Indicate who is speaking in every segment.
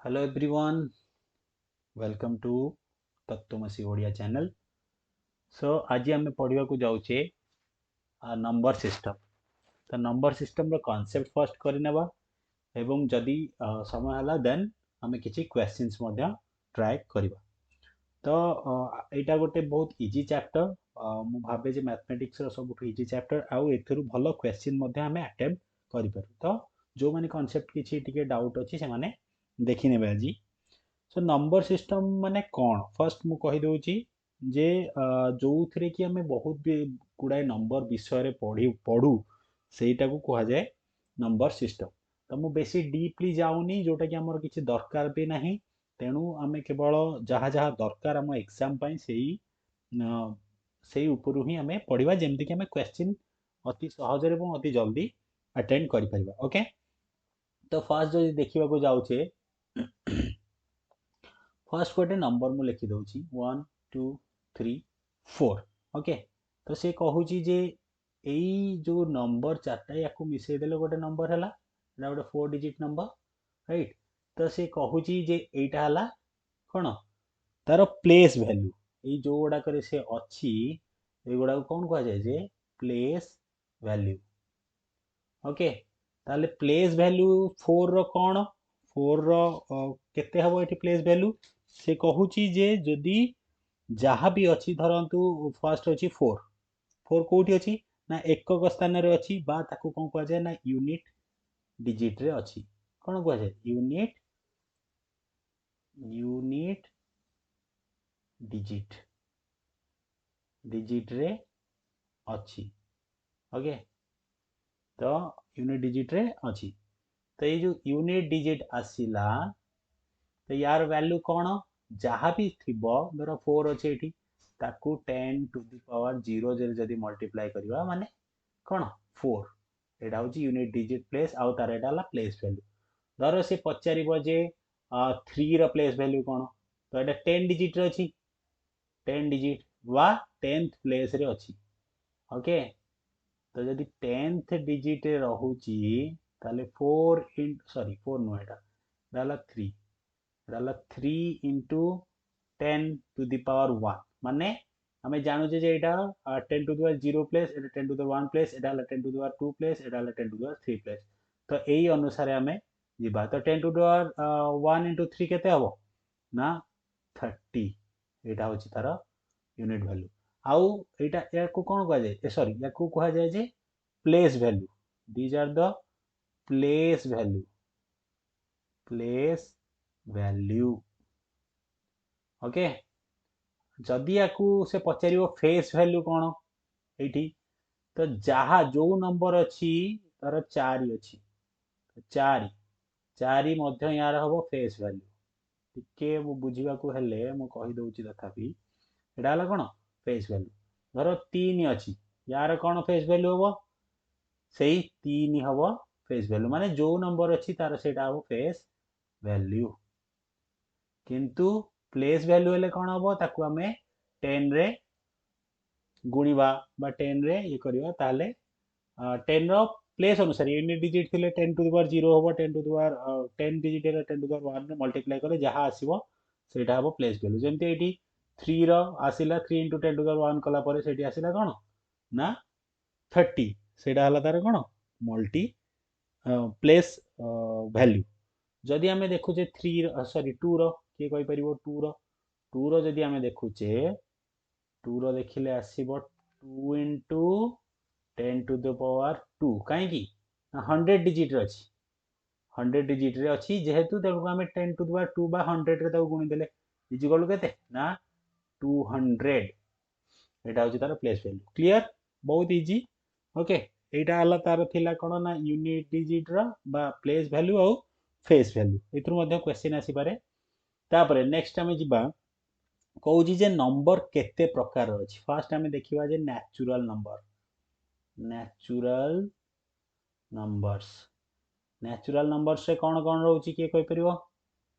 Speaker 1: Hello everyone, welcome to तत्वमसी Odia channel. सो आज आम पढ़ा जाऊे नंबर सिस्टम। तो नंबर सिस्टम रो कॉन्सेप्ट फर्स्ट करनेबा एवं जदि समय हला देन आम किसी क्वेश्चंस ट्राए करबा। तो यहाँ गोटे बहुत इजी चैप्टर मु भावे जे मैथमेटिक्स रो सब इजी चैप्टर आउ एथरु भलो क्वेश्चन आम अटेम्प्ट करि पारू। तो जो माने कॉन्सेप्ट किसी टिके डाउट अछि से माने देखि नेबे आज। सो नंबर सिस्टम माने कौन फर्स्ट मु कहि दउची जे जो थरे कि हमें बहुत भी गुड़ाए नंबर विषय रे पढ़ू सेटा को कहा जाए नंबर सिस्टम। तो मु बेसी डीपली जाऊनी जोटा कि हमर किछि दरकार भी नाही, तेणु आमे केवल जहाँ जहाँ दरकार आम एग्जाम पाई सेही उपरु ही आमे पढ़िबा जेमति कि आमे क्वेश्चन अति सहज रे एवं अति जल्दी अटेंड करि परिबा। ओके, तो फर्स्ट जो देखिबा को जाउछे फर्स्ट गोटे नंबर मु लिखि दउची 1 2 3 4। ओके, तो से कहूची जे एई जो नंबर चारटा याकू मिसई देले गोटे नंबर हला, एटा गोटे 4 डिजिट नंबर, राइट। तो से कहूची जे एटा हला कोन तार प्लेस वैल्यू। एई जो गुडा करे से अछि ए गुडा को कोन कहा जाय जे प्लेस वैल्यू। ओके, ताले प्लेस वैल्यू 4 रो कोन 4 रो केते हबो एठी प्लेस वैल्यू से कहूची जे जदि जहाँ भी अच्छी धरतु फर्स्ट अच्छी 4 4 कौटी अच्छी ना एकक स्थान रे अच्छी बा ताकू कौन कह जाए ना यूनिट डिजिट रे अच्छी। कौन कह जाए यूनिट यूनिट डिजिट डिजिट रे अच्छी। ओके, तो यूनिट डिजिट रे अच्छी। तो ये जो यूनिट डिजिट आसीला तो यार वैल्यू कौन जहाँ भी थिबो धर 4 अच्छे एठी ताकू 10 टू द पावर 0 जदि मल्टीप्लाई करबा माने कौन 4 एटा होची यूनिट डिजिट प्लेस आउ तार एटा हला प्लेस वैल्यू। धर से पचारिबो जे 3 रो प्लेस वैल्यू कौन, तो एटा 10 डिजिट रे अछि 10 डिजिट वा 10th प्लेस रे अछि। ओके, तो जदि 10th डिजिट रे रहूची ताले 4 इन सॉरी 4 नो एटा डाला 3 डाला 3 इंटू 10 टू द पावर 1 माने हमें जानूचे जे एटा 10 to the power 0 place Etah 10 to the 1 place Etah 10 to the power 2 place Etah 10 to the power 3 place. तो यही अनुसार हमें जीवा। तो 10 टू द पावर 1 इंटू 3 केते हबो ना 30। एटा होची तार यूनिट वैल्यू। आउ एटा याकू कोन कहा जाए सॉरी याकू कहा जाए जे place value. These are the place value place value. Okay, जदि याकू से पचारिबो फेस वैल्यू कौन एठी तो जहाँ जो नंबर अच्छी तार 4 अच्छी 4 4 मध्य यार हबो फेस वैल्यू। टिके मु बुझिबा को हेले मु कहि दउची तथापि एटा हला कोन फेस वैल्यू। धर 3 अच्छी यार कोन फेस वैल्यू हबो सेही 3 हबो फेस वैल्यू माने जो नंबर अच्छी तार सेटा हबो फेस वैल्यू। किंतु प्लेस वैल्यू हेले कोन हबो ताकू हमें 10 रे गुणिबा बा 10 रे ये करबा ताले 10 रो प्लेस अनुसार यूनिट डिजिट थिले 10 टू द पावर 0 होबो 10 टू द पावर 10 डिजिट रे 10 टू द पावर 1 रे मल्टीप्लाई करे जहाँ आसीबो सेटा हबो प्लेस वैल्यू। जेमति एठी 3 रो आसीला 3 इंटू 10 टू द पावर 1 कला परे सेठी आसीला कोन ना 30 सेटा हला तार कोन मल्टी प्लेस वैल्यू। जदि आमे देखुचे 3 सॉरी 2 रो के कहि परिबो 2 रो जदि आमे देखुचे 2 रो देखिले आसीबो 2 इंटू 10 टू द पावर 2 कहीं 100 डिजिट रे अछि 100 डिजिट रे अछि जेहेतु तेणु आमे 10 टू द पावर 2 बा 100 रे ताऊ गुणी देले इजिकल केते ना 200। एटा होची तार प्लेस वैल्यू। क्लियर, बहुत इजी। ओके, एटा हला तार थिला कोन ना यूनिट डिजिट रो बा प्लेस वैल्यू और फेस वैल्यू। एथुर मध्ये क्वेश्चन आसी पारे। तापरे नेक्स्ट आमे जिबा कहूची जे नंबर केते प्रकार अछि। फर्स्ट आमे देखिबा जे natural number natural numbers natural numbers से कौन कौन रोची किए कहि परिबो।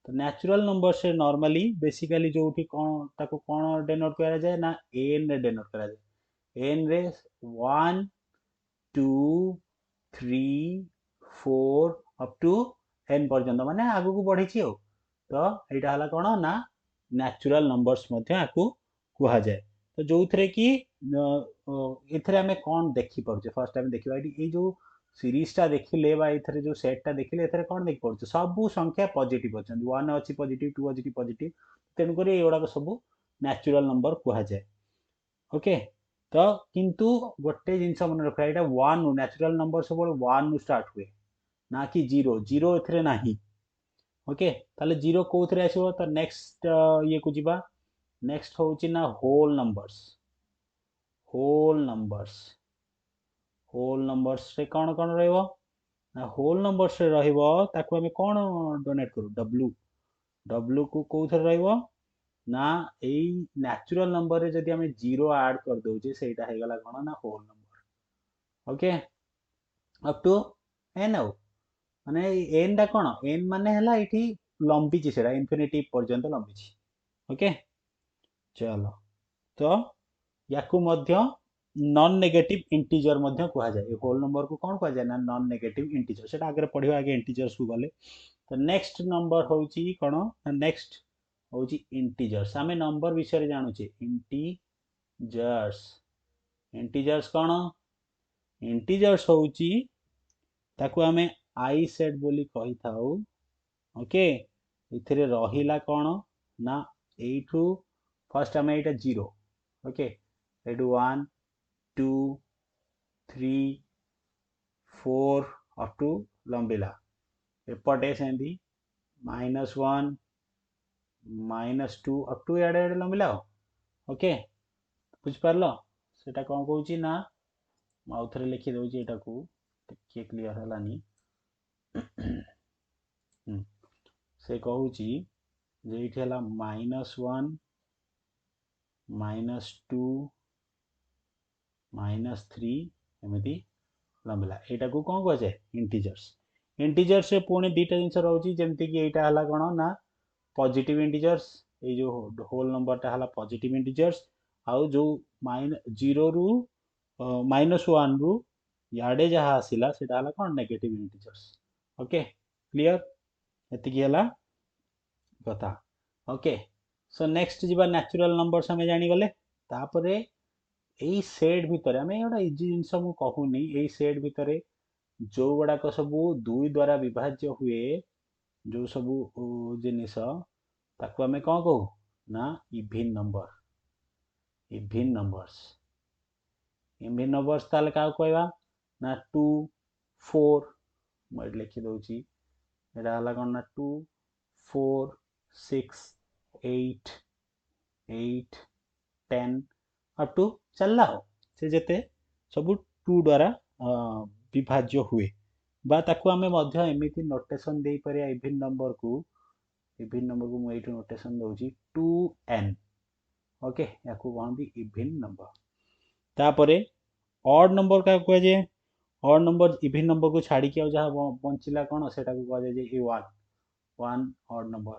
Speaker 1: तो नेचुरल नंबर से नॉर्मली बेसिकली जोठी कौन ताको कौन डेनोट करा जाए ना एन रे डेनोट करा जाए। एन रे 1 2 3 4 अप टू एन पर्यंत माने आगु को बढ़ी छी हो तो यहाँ है कौन ना न्याचुराल नंबर्स कहुए तो जो थे कि इथे आम कौन देखिपे फर्स्ट आम देखा ये जो सीरीजटा देखिले जो सेटा देखिले एथरे कौन देखिपे सबू संख्या पॉजिटिव अच्छा वन अच्छी पॉजिटिव टू अच्छी पॉजिटिव तेणुक ये सब न्याचुराल नंबर कहुए ओके तो किंतु गोटे जिनस मन रखा यहाँ वन न्याचुराल नंबर सब वन स्टार्ट हुए ना कि जीरो जीरो एथरे नाही ओके ताले जीरो कोथरे आसीबो तो नेक्स्ट ये को जीवा नेक्स्ट होची ना होल नंबर्स रे कौन कौन रहइबो ना होल नंबर्स रे रहइबो ताको हमें कौन डोनेट करू डब्ल्यू डब्ल्यू को कोथरे रहइबो ना एई नेचुरल नंबर रे जदी हमें जीरो ऐड कर दोचे सेटा हे गला कौन ना whole number okay up to N आउ माने एन टा कौन एन माने हला इठी लंबी ची सेटा इन्फिनिटी पर्यंत लंबी ची ओके चलो तो याकू मध्य नॉन नेगेटिव इंटीजर मध्य कहा जाए होल नंबर को कौन कहा जाए ना नॉन नेगेटिव इंटीजर सेटा आगे पढ़िबा आगे इंटीजर्स को गले तो नेक्स्ट नंबर होची कोन नेक्स्ट होची इंटीजर्स आमे नंबर विषय रे जानु छे इंटीजर्स इंटीजर्स कोन इंटीजर्स होची ताकू आमे आई सेट बोली कहि थाउ ओके इथिरे रहिला कोन ना एठू फर्स्ट आमे एटा जीरो ओके एटू 1 2 3 4 अप टू लंबिला एपटे सेंदी -1 -2 अप टू एडे एडे लंबिला ओके बुझ पारलो सेटा कोन कहूची ना आउथरे लिखि दउची एटा को टिके क्लियर हलानी से कहूची जे इठी हला -1 -2 -3 एमती लंबिला एटा को कौन कह जाए इंटीजर्स रे पुणे दीटा जिनस रहउची जेमति कि एटा हला कोन ना पॉजिटिव इंटीजर्स ए जो होल नंबर टा हला पॉजिटिव इंटीजर्स आउ जो -0 रु -1 रु याडे जहा आसिला सेटा हला कोन नेगेटिव इंटीजर्स ओके क्लियर एति कि हला कथा ओके सो नेक्स्ट जीवा नेचुरल नंबर्स हमें जानी गले तापरे एई सेट भितरे हमें एटा इजी जिनस मु कहूनी एई सेट भितरे जो गुड़ाक सब दुई द्वारा विभाज्य हुए जो सब जिनिस ताकू आमे कौन कहू ना इभिन नंबर्स ताले का कहवा ना 2 4 मैं लिखि दउची एटा हला कोन ना 2 4 6 8 8 10 अप टू चलला हो से जेते सब 2 द्वारा विभाज्य हुए बा ताकू आमे मध्य एमिति नोटेशन देई परिया इभिन नंबर को मु एठो नोटेशन दउची 2n ओके याकू कहंदी इभिन नंबर तापरे ऑड नंबर का कह जाए ऑड नंबर इभिन नंबर को छाड़ी के जहाँ बंचिला कौन सेटा को कह जाए ए one odd number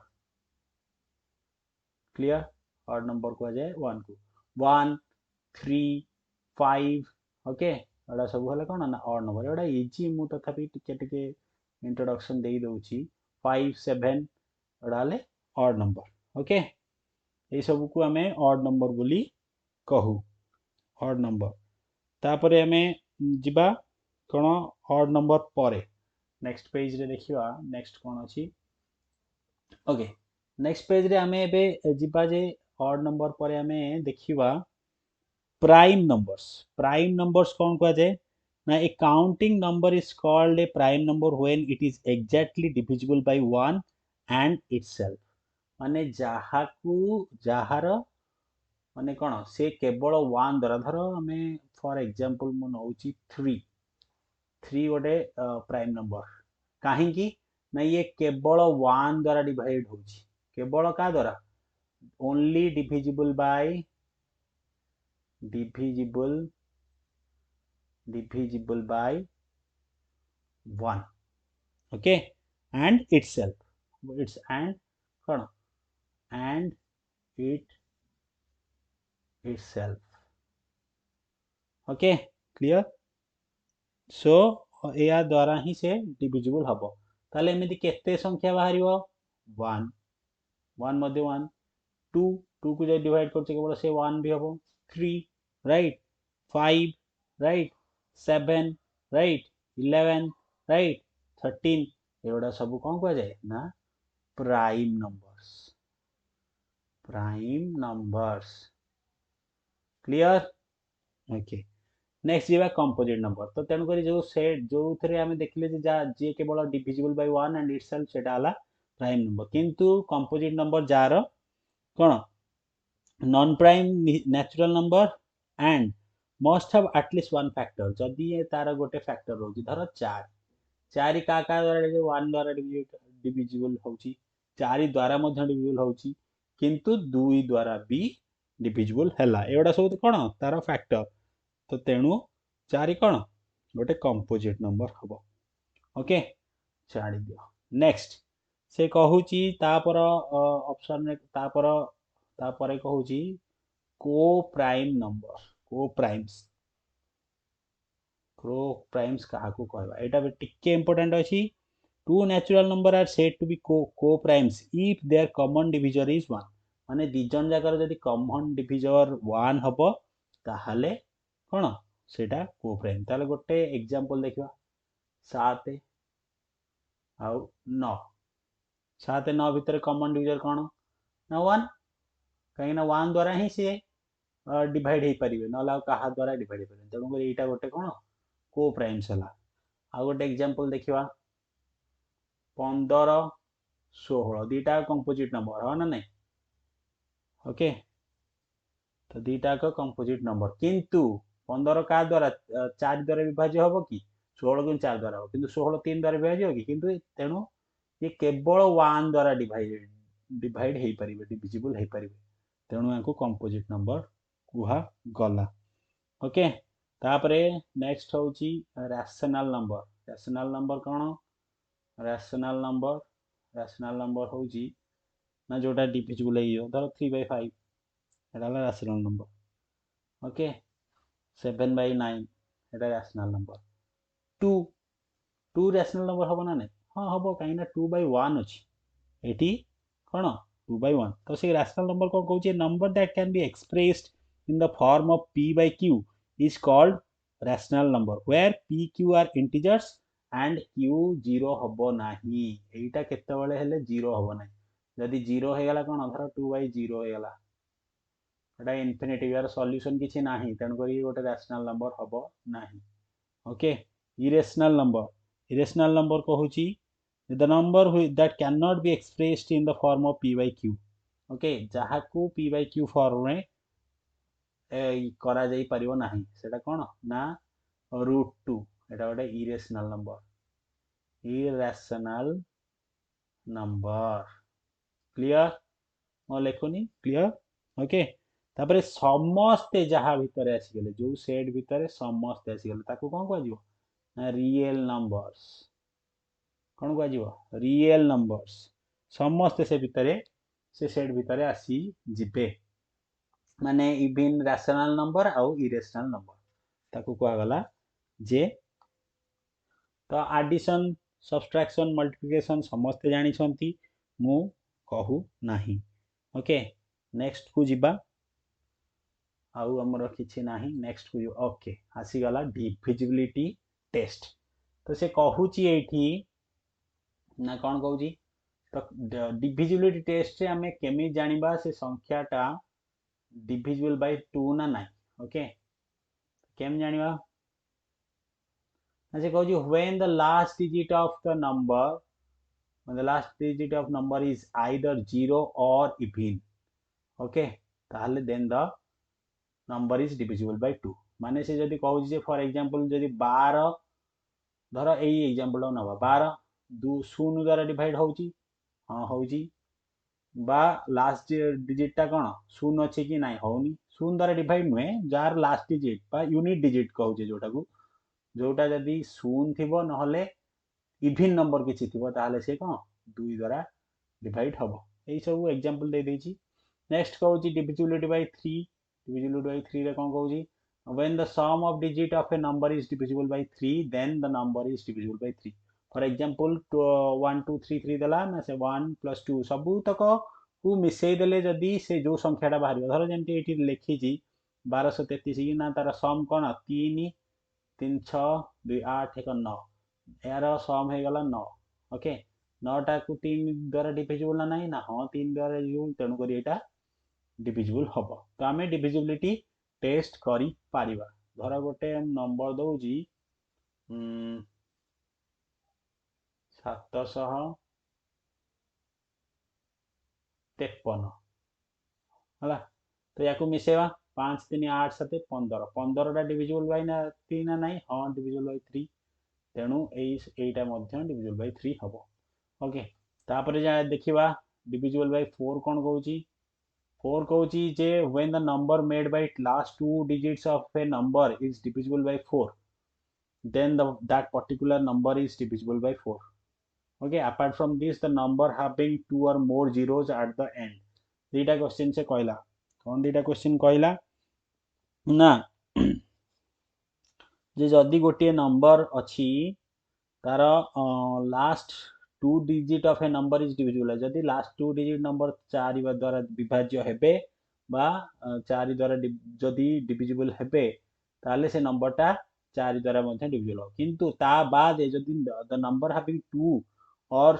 Speaker 1: clear odd number कह जाए वन को 1 3 5 ओके एटा सब हला कौन ना ऑड नंबर एटा इजी मु तथापि टिके टिके इंट्रोडक्शन दे दउची 5 7 एटा हले ऑड नंबर ओके ए सब को हमें ऑड नंबर बोली कहू ऑड नंबर तापरे हमें जिबा कोन ऑड नंबर परे नेक्स्ट पेज रे देखिवा नेक्स्ट कोन अछि ओके नेक्स्ट पेज रे हमें एबे जिबा जे ऑड नंबर परे हमें देखिवा प्राइम नंबर्स कौन कह जाए ना a counting number is called a prime number when it is exactly divisible by 1 and itself माने जहार माने कौन से केवल 1 द्वारा धर हमें फॉर एग्जांपल मु नउची 3 गोटे प्राइम नंबर कहीं ना ये केवल 1 द्वारा डिवाइड होची केवल का द्वारा only divisible by by 1 okay and itself it's and itself okay clear so या द्वारा ही से डिविजिबल हबो ताले एमिति केते संख्या बाहरियो 1 1 मध्ये 1 2 2 को जब डिवाइड करछे केवल से 1 भी हबो 3 राइट 5 राइट 7 राइट 11 राइट 13 एवडा सब कौन कह जाए ना prime numbers clear okay next जीवा कंपोजिट नंबर तो तेणुक जो सेट जो थे आम देखिले जी केवल डिविजिबल बाय 1 एंड इटसेल्फ सेटा हला प्राइम नंबर किंतु कंपोजिट नंबर जार कौन non prime natural number and must have at least one factor जदि तार गोटे फैक्टर रोची धर 4 4 का द्वारा 1 द्वारा डिविजिबल होची 4 द्वारा मध्य डिविजिबल होची किंतु 2 द्वारा भी डिविजिबल हैला एवडा सब कोन तार फैक्टर तो तेणु 4 कोन गोटे कंपोजिट नंबर हबो ओके छाड़ी दियो नेक्स्ट से कहूची तापर ऑप्शन में तापर कहूची को प्राइम नंबर को प्राइम्स कहा को कहबा एटा भी टिके इंपोर्टेंट अछि two natural numbers are said to be coprimes if their common divisor is 1 माने दी जन जाकर जदी कॉमन डिविजर 1 हबो ताहाले कोन सेटा को प्राइम ताले गोटे एग्जांपल देखिबा 7 आउ 9 7 9 भितर कॉमन डिविजर कोन ना 1 कहीं ना 1 द्वारा ही से डिवाइड हो पारे ना क्या द्वारा डिवाइड हो पारे तेणुक यहाँ गोटे कौन को प्राइम्स है आ गोटे एग्जांपल देखा 15 16 दीटा कंपोजिट नंबर हाँ ना नहीं ओके तो दीटा कंपोजिट नंबर किंतु 15 का द्वारा 4 द्वारा विभाज्य हम कि 16 कि 4 द्वारा हम कि 16 3 द्वारा विभाज्य हो कि किंतु तेणु ये केवल 1 द्वारा डिवाइड हो पारे डिविजिबल हो पारे तेणु या कंपोजिट नंबर कुहा गला ओके तापरे नेक्स्ट होची रैशनल नंबर कौन रैशनल नंबर होची ना जोटा डिविजिबल है धर 3/5 एटा रैशनल नंबर ओके 7/9 एटा रैशनल नंबर 2 रैशनल नंबर हम ना नहीं हाँ हम कहीं 2/1 अच्छी एटी कौन 2/1 तो से रैशनल नंबर कौन कहूँ number that can be expressed in the form of p by q is called rational number where p q are integers and q 0 हबो नाही एटा केतेबेले हेले 0 हबो नाही जदि 0 हे गला कोन धर 2/0 हे गला एटा इन्फिनिटी यार सॉल्यूशन किछि नाही तेन करी गोटे रैशनल नंबर हबो नाही ओके इरेशनल नंबर कहूची the number that cannot be expressed in the form of p by q okay जहा को p by q फॉर्म में करा जाई परिबो नाही सेटा कोन ना √2 एटा गोटे इरेशनल नंबर क्लियर म लेखुनी क्लियर ओके तापरे समस्ते जहा भितरे आसी गेले जो सेट भितरे समस्ते आसी गेले ताको कोन कहजिवो ना रियल नंबर्स कोन कहजिवो रियल नंबर्स समस्ते से भितरे से सेट भितरे आसी जिबे माने इवन रैशनल नंबर आउ इरेशनल नंबर ताकू कहा गला जे तो एडिशन सब्सट्रैक्शन मल्टीप्लिकेशन समस्ते जानी छंती मु कहू नाही ओके नेक्स्ट को जिबा आउ हमर किछि नाही नेक्स्ट को ओके आसी गला डिविजिबिलिटी टेस्ट तो से कहूची एठी ना कोन कहूची तो डिविजिबिलिटी टेस्ट से हमें केमी जानिबा से संख्याटा divisible by 2 ना नहीं ओके केम जानिबा ऐसे कहू when the last digit of the number is either 0 or even okay ताहले then the number is divisible by 2 माने से जदी कहू जे फॉर एग्जांपल जदी 12 धर एई एग्जांपल नबा 12 2 0 द्वारा डिवाइड होउची हां होउची बा लास्ट डिजिटा कौन शून्य अच्छे कि ना होनी शून्य द्वारा डिवाइड नुहे जार लास्ट डिजिट बा यूनिट डिजिट कहूचे जोटा जदि शून्य थिबो नहले इवन नंबर किछि थिबो ताहले से कौन 2 द्वारा डिवाइड हबो एई सब एग्जांपल दे देछि नेक्स्ट कहूची डिविजिबिलिटी बाय 3 रे कौन कहूची when the sum of digit of a number is divisible by 3 then the number is divisible by 3 for example 1 2 3 3 देला ना से 1 + 2 सबू तक को मिसई देले जदी से जो संख्याटा बाहर धर जमी ये लिखी 1233 कि ना तार सम कौन 3 3 6 2 8 1 9 यार सम हो गला 9 ओके 9टा को 3 द्वारा डिविजिबल ना नहीं ना हाँ 3 द्वारा डिविजिबल तेणुक यहाँ डिविजिबल हम तो आम डिविजिबिलिटी टेस्ट करी पारिबा धर गोटे नंबर दौजी 753 है तो या मिसेवा 5 3 8 7 15 15टा डिविजिबल बाय ना 3 ना नहीं हाँ डिविजिबल बाय 3 तेणु यहीटा डिविजिबल बाय 3 हम ओके तापर जा देखा डिविजिबल बाय 4 कौन कहूँ 4 कहूँ जे when the number made by last 2 digits of a number is divisible by 4 then that particular number is divisible by 4 okay apart from this the number having 2 or more zeros at the end दीटा question से कहला कौन दीटा question कहला ना जे जदि गोटे number अच्छी तार last 2 digit of a number is divisible जदि लास्ट 2 डिजिट नंबर 4 द्वारा विभाज्य हेबे बा 4 द्वारा जदि डिविजिबल हेबे ताले से नंबरटा 4 द्वारा डिविजिबल हो किंतु ता बाद जदि द नंबर हैविंग 2 और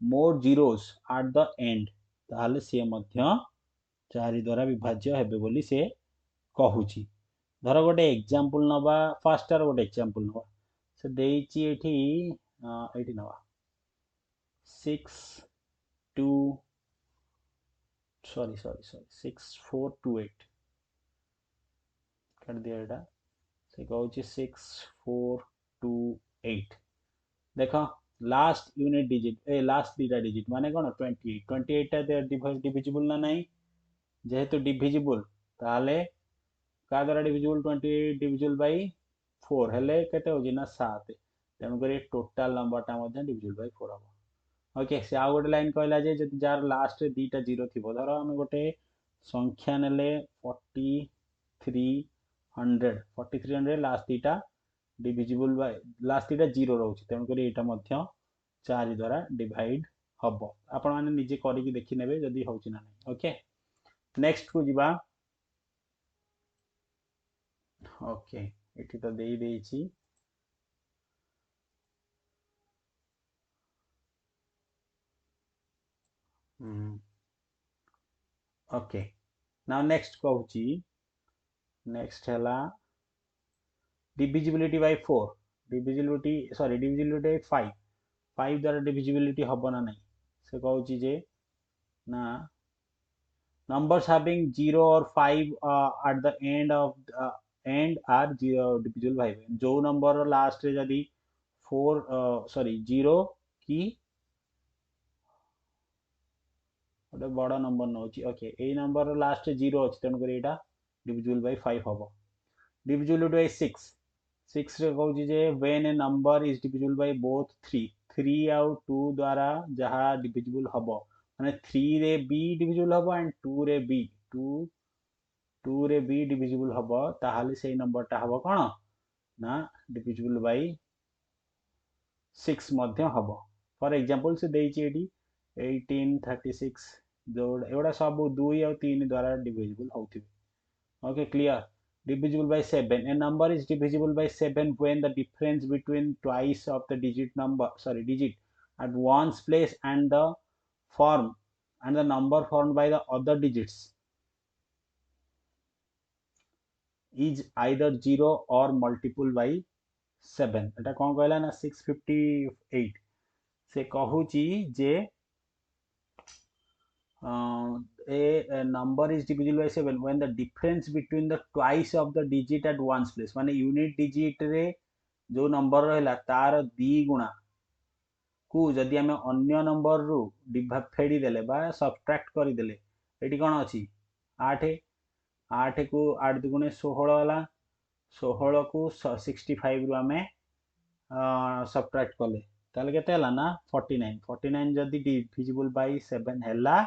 Speaker 1: मोर जीरोस एट द एंड ताले से 4 द्वारा विभाज्य हेबे बोली से कहूची धर गोटे एग्जांपल नबा फर्स्ट आर गोटे एग्जांपल नबा से देइची एठी नबा 6 2 सॉरी 6428 कर दिया एटा से कहूँ 6428 देख लास्ट यूनिट डिजिट लास्ट दीटा डिजिट माने कौन 28 टा डिविजिबल ना नहीं जेहेतु डिविजिबल ताले का द्वारा डिविजिबल 28 डिविजिबल बाय 4 हेले केते हो ना 7 तेणुक टोटाल नंबरटा डिविजिबल बाय 4 हम ओके से आउ गोटे लाइन कहला जे जदि जार लास्ट दीटा जीरो थी धर आम गोटे संख्या नेले 4300 लास्ट दीटा डिविजिबल बाय लास्ट दीटा जीरो रोचे तेणुक यहाँ 4 द्वारा डिवाइड हम आपण मैंने निजे करके देखी नेबे जदि होची ना नहीं ओके नेक्स्ट को जीवा ओके एठी तो देई देइची ओके नाउ नेक्स्ट कहूची नेक्स्ट हैला divisibility bye 4 divisibility sorry divisibility bye 5 5 द्वारा डिविजिबिलिटी हम ना नहीं से कहूची जे ना numbers having 0 or 5 at the end of end are divisible by 5 जो नंबर लास्ट रे जदी 4 सॉरी 0 की गोटे बड़ नंबर नौची ओके ए नंबर लास्ट 0 अछि तेणु कर एटा डिविजिबल बाय 5 हम डिविजिबिलिटी बाय 6 6 रे कहूची जे when a number is divisible by both 3 आउ 2 द्वारा जहा डिविजिबल हम माने 3 रे बी डिविजिबल हम एंड 2 रे बी 2 रे बी डिविजिबल हम ताहाले से नंबरटा हम कोन ना डिविजिबल बाय 6 मध्य हम फॉर एग्जांपल से देइची एटी 1836 जोड़ एवडा सब 2 और 3 द्वारा डिविजिबल होथिबे okay clear divisible by 7 a number is divisible by 7 when the difference between twice of the digit at one's place and the number formed by the other digits is either 0 or multiple by 7 एटा कौन कहला ना 658 से कहूची जे a number is divisible by 7 when the difference between the twice of the digit at one's place माने unit digit रे जो number रहला तार दी गुणा को जदि आमे अन्य नंबर रु फेडी देले बा सब्ट्रैक्ट करि देले एटी कोन अछि 8 8 को 8 दुगुणे 16 होला 16 को 65 रु आमे सब्ट्रैक्ट कले ताले केते हला ना 49 49 जदि डिविजिबल बाय 7 हैला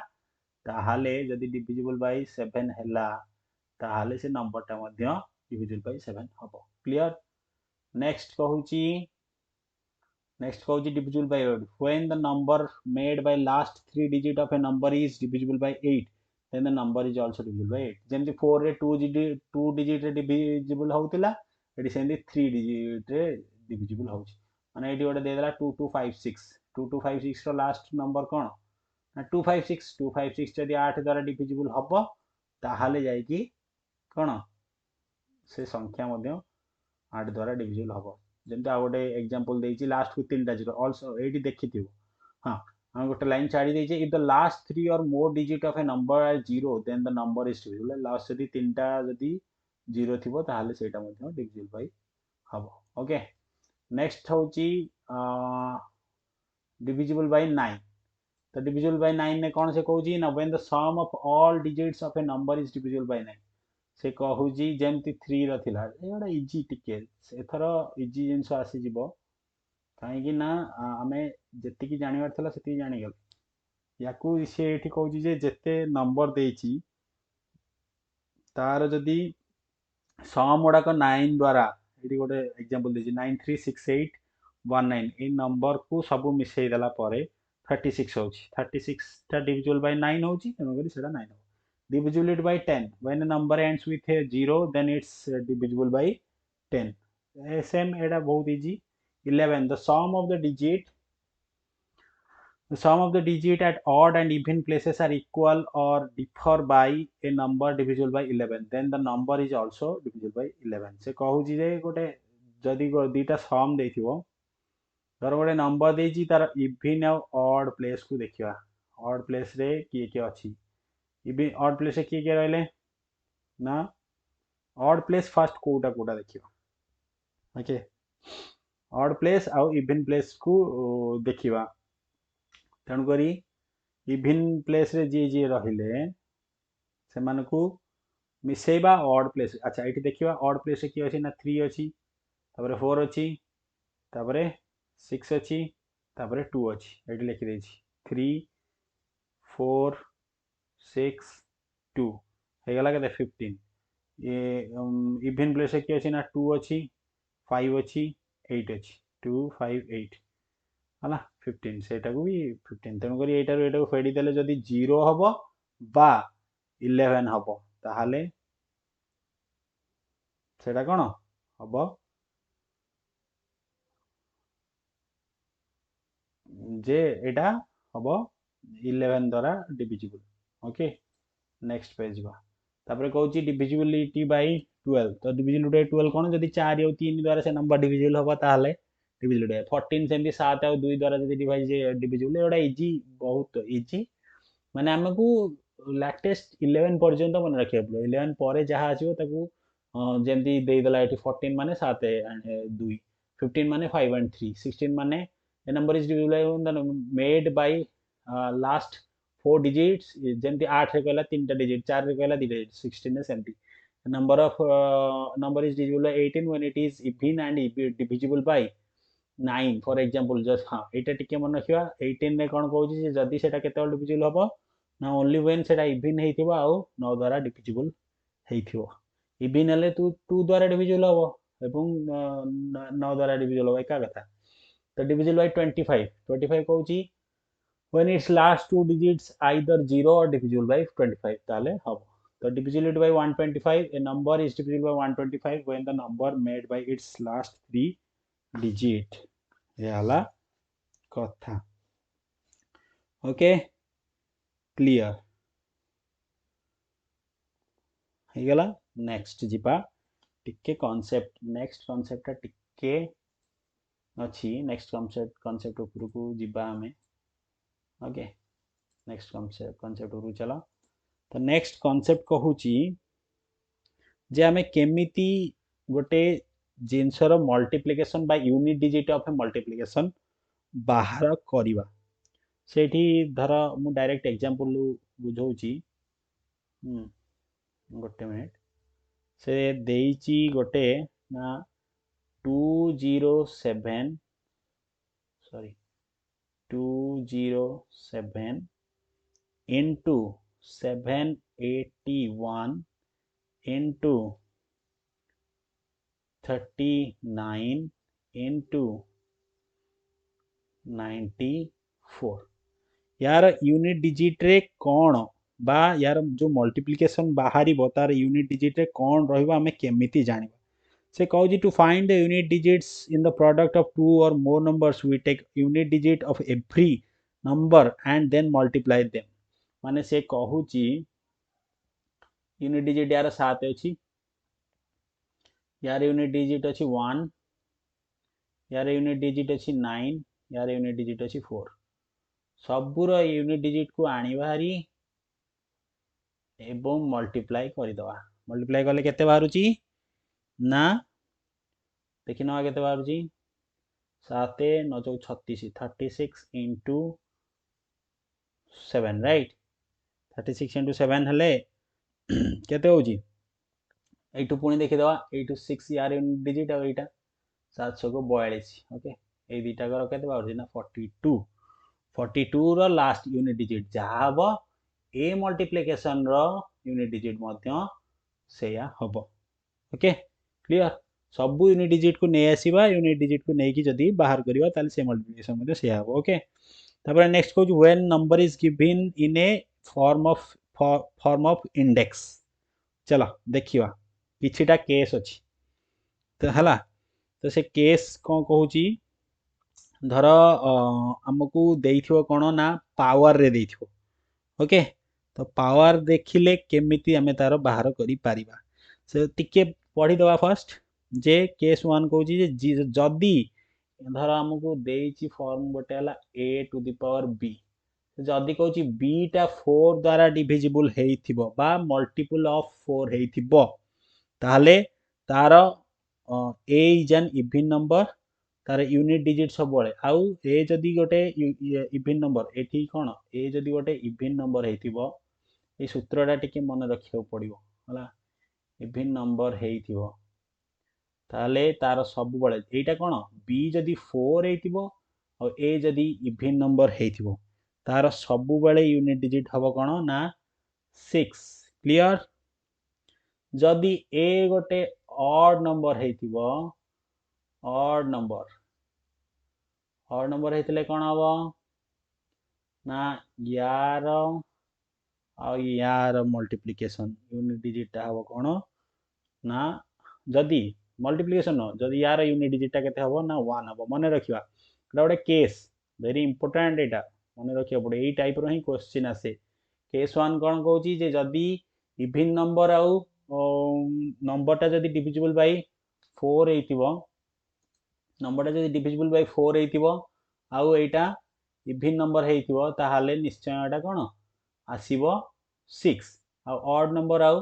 Speaker 1: ताहाले जदि डिविजिबल बाय 7 हैला ताहाले से नंबरटा मध्य डिविजिबल बाय 7 हबो क्लियर नेक्स्ट कहूची Next कहूँ divisible by 8. When the number made by last 3 digit of a number is divisible by 8, then the number is also divisible by 8. ଯେମିତି 4 ରେ 2 digit ରେ divisible ହଉଥିଲା, ଏଠି ସେମିତି 3 digit ରେ divisible ହଉଛି। ମାନେ ଏଠି ଗୋଟେ ଦେଇଦେଲା 2256, 2256 ର ଲାଷ୍ଟ ନମ୍ବର କ'ଣ ନା 256, 256 ଯଦି 8 ଦ୍ୱାରା divisible ହବ ତାହେଲେ ଯାଇକି କ'ଣ ସେ ସଂଖ୍ୟା ମଧ୍ୟ 8 ଦ୍ୱାରା divisible ହବ। ଯେମିତି ଆଉ ଗୋଟେ ଏକ୍ସାମ୍ପଲ ଦେଇଛି ଲାଷ୍ଟ କୁ 3ଟା ଜିରୋ ଅଲସୋ ଏଇଠି ଦେଖିଥିବ। ହଁ ଆମେ ଗୋଟେ ଲାଇନ୍ ଛାଡ଼ି ଦେଇଛେ if the last 3 or more digit of a number are 0 then the number is divisible। Last ଯଦି 3ଟା ଯଦି 0 ଥିବ ତାହେଲେ ସେଇଟା ମଧ୍ୟ divisible by ହବ। ଓକେ ନେକ୍ସଟ ହେଉଛି divisible by 9। तो divisible by 9 ने कौन से कहूँ ना when the sum of all digits of a number is divisible by 9 से कहूँ जमती 3 रहा ये इजी टिके एथर इजी जिनस आसीज कहीं आम जी जानवर थी से जानीगल या सी कहूँ जेते नंबर देती तार जदि सम गुड़ाक 9 द्वारा ये गोटे एग्जांपल देती 936819 ये नंबर को सब मिसई देला 36 हो 36 टा divisible by 9 हो तेणुक से 9 हो divisibility by 10 when a number ends with a 0 then it's divisible by 10 same एटा बहुत easy 11 the sum of the digit at odd and even places are equal or differ by a number divisible by 11 then the number is also divisible by 11 से कहूँ जे गोटे जदि दीटा सम देथिबो धर गोटे number देछि तार even और ऑड प्लेस को देखिबा ऑड प्लेस रे किए किए अछि इवन ऑड प्लेस रे किए किए रहले ना ऑड प्लेस फर्स्ट कोटा कोटा देखिबा ओके ऑड प्लेस आउ इवन प्लेस को देखिबा तेणु करी इवन प्लेस रे जी जी रहिले से मानकू मिसेबा ऑड प्लेस अच्छा एठी देखिबा ऑड प्लेस रे की अछि ना 3 अछि तापर 4 अछि तापर 6 अछि तापर 2 अछि एठी लिखि देछि 3 4 6 2 हे गला के 15 ये इवन प्लेस रे की अछि ना 2 अछि 5 अछि 8 अछि 2 5 8 है 15 से भी 15 तेणुक यहाँ फेड़ी देले जदि 0 हम बा 11 हम ताहले सेटा कौन हम जे एटा हम 11 द्वारा डिविजिबल ओके नेक्स्ट पेज बा तापर कहूँ डिविजिबिलिटी बाय 12 तो डिविजिबिलिटी बाय 12 कौन जदि 4 और 3 द्वारा से नंबर डिविजिबल हम ताहले डिविजिबिलिटी 14 सेमती 7 और 2 द्वारा जदि डिविजिबल एटा इजी बहुत इजी माने हमकू लाटेस्ट 11 पर्यंत मन रखिया पड़ो 11 पर जहाँ आसीबो ताकू जेमती दे देला एटी 14 माने 7 एंड 2 15 माने 5 एंड 3 16 माने a number is divisible made by last 4 digits जेमती 8 रे कहला 3टा डिजिट 4 रे कहला 2टा डिजिट 16 ने सेमती number of number is divisible by 18 when it is even and divisible by 9 for example just हाँ एटा टिके मन रखिबा 18 ने कोन कहूची जे जदी सेटा केते डिविजिबल हबो ना ओनली व्हेन सेटा इवन हेइथिबो आउ 9 द्वारा डिविजिबल हेइथिबो इवन हेले तू 2 द्वारा डिविजिबल हबो एवं 9 द्वारा डिविजिबल हबो एका कथा तो divisible by 25 25 कहूची when its last two digits either 0 or divisible by 25 ताले हबो तो divisibility by 125 a number is divisible by 125 when the number made by its last three digit ये हला कथा ओके क्लियर हो गला नेक्स्ट जीपा टिके कांसेप्ट नेक्स्ट कांसेप्ट टिके अच्छी नेक्स्ट कांसेप्ट ऊपर को जीबा हमें ओके नेक्स्ट कांसेप्ट ऊपर चला तो नेक्स्ट कांसेप्ट कहूची जे हमें केमिति गोटे जिनसर multiplication by unit digit of a multiplication बाहर करिवा सेठी धर मु डायरेक्ट एग्जांपल बुझौची गोटे मिनिट से देइची गोटे ना 207 सॉरी 207 into 781 into 39 into 94 यार यूनिट डिजिट रे कौन बा यार जो मल्टीप्लिकेशन बाहरी तार यूनिट डिजिट रे कौन रहिबा हमें केमिति जानिबा से कहूँ to find the unit digits in the product of two और more numbers we take unit digit of every number and then multiply them माने से कहूँ यूनिट डिजिट यार 7 अच्छी यार यूनिट डिजिट अच्छी 1 यार यूनिट डिजिट अच्छी 9 यार यूनिट डिजिट अच्छी 4 सबूर यूनिट डिजिट को आनी भारी एवं मल्टीप्लाई करदे मल्टीप्लाई कले केते बाहरुची ना देखि नवा केते बाहरुची 7 9 36 36 इंटू 7 राइट 36 इंटू 7 हेले केते होची एटू पुणी देखिदवा एटू 6 यार यूनिट डिजिट और एटा 700 को 42 ओके ए दुटा कर केते बाहरुची ना 42 42 रो लास्ट यूनिट डिजिट जहा हबो ए मल्टीप्लिकेशन रो यूनिट डिजिट मध्य सेया हबो ओके क्लियर सब यूनिट डिजिट को नहीं आसीबा यूनिट डिजिट को नहीं कि जदी बाहर करिवा ताले से मल्टीप्लिकेशन मध्य सेया हबो ओके तापर नेक्स्ट कहू when number is given in A form of index चलो देखिवा किछिटा केस अछि तो हला तो से केस कोन कहूची धर आमको देइथिबो कोन ना पावर रे देइथिबो ओके तो पावर देखिले केमिति आमे तार बाहर करि पारिबा से टिके पढ़ी दवा फर्स्ट जे केस 1 कहूची जे जदी धर आमको देइची फॉर्म गोटे हला a to the power b जदी कहूची b टा 4 द्वारा डिविजिबल हेइथिबो बा मल्टीपल ऑफ 4 हेइथिबो ताले तार a is an even number तार यूनिट डिजिट सब बळे आउ ए जदी गोटे इवन नंबर एठी कोन ए जदी गोटे इवन नंबर हेइथिबो ए सूत्रटा टिके मन रखियो पड़िबो हला इवन नंबर हेइथिबो ताले तार सब बळे एटा कोन b जदी 4 हेइथिबो और ए जदी इवन नंबर हेइथिबो तार सब बळे यूनिट डिजिट हबो कोन ना 6 क्लियर जदी ए गोटे ऑड नंबर हेइथिबो ऑड नंबर हेतले कोन हबो ना यार आ यार मल्टीप्लिकेशन यूनिट डिजिट हबो कोन ना जदी मल्टीप्लिकेशन न जदी यार यूनिट डिजिट केते हबो ना 1 हबो माने रखिबा एटा गोटे केस वेरी इंपोर्टेंट एटा माने रखियो पड़े एई टाइप रो ही क्वेश्चन आसे केस 1 कोन कहूची जे जदी इवन नंबर आउ नंबरटा जदी डिविजिबल बाय 4 हेतिबो नंबरटा जदी डिविजिबल बाय 4 हेतिबो आउ एटा इवन नंबर हेतिबो ताहाले निश्चय एटा कोन आसीबो 6 आ ऑड नंबर आउ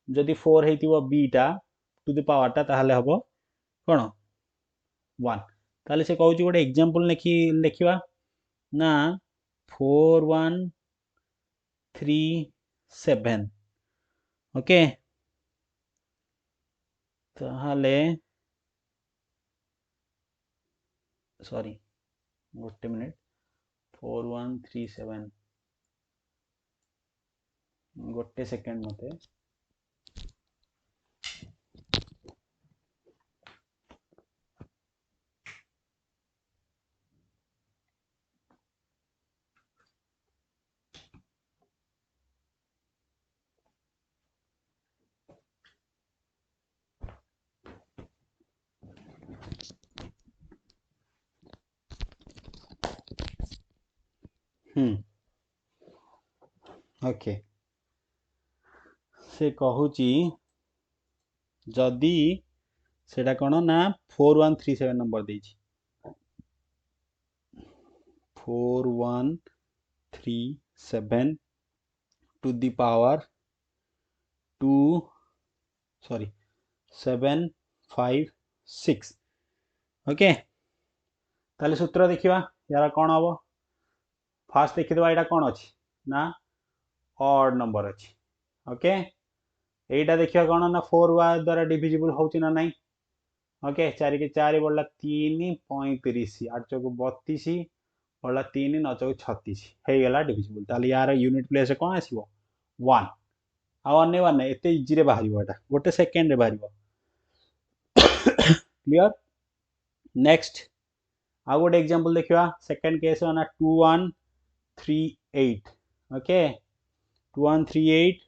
Speaker 1: जदी 4 हेतिबो b टा टू द पावर टा ताहाले हबो कोन 1 ताले से कहूची गोटे एग्जांपल लेखिबा ना 4 1 3 7 ओके ताहाले सॉरी गोटे मिनिट 4 1 3 7 गोटे सेकेंड मते ओके से कहूची जदी सेटा कोन ना 4137 नंबर देछि 4137 to the power 2 sorry 756 okay ताले सूत्र देखिबा यार कोन हबो फास्ट देखि दबा एटा कोन अछि ना ऑड नंबर अछि ओके एटा देखिबा कोन ना 4 द्वारा डिविजिबल होउची ना नाही ओके 4 के 4 बोलला 3 35 8 चौको 32 बोलला 3 9 चौको 36 हे गेला डिविजिबल ताले यार यूनिट प्लेस कोन आसीबो 1 आ अन्य वन एते इजी रे बाहरिबो एटा गोटे सेकेंड रे बाहरिबो क्लियर नेक्स्ट आउ गोटे एग्जांपल देखिवा सेकंड केस ना 2138 ओके 2138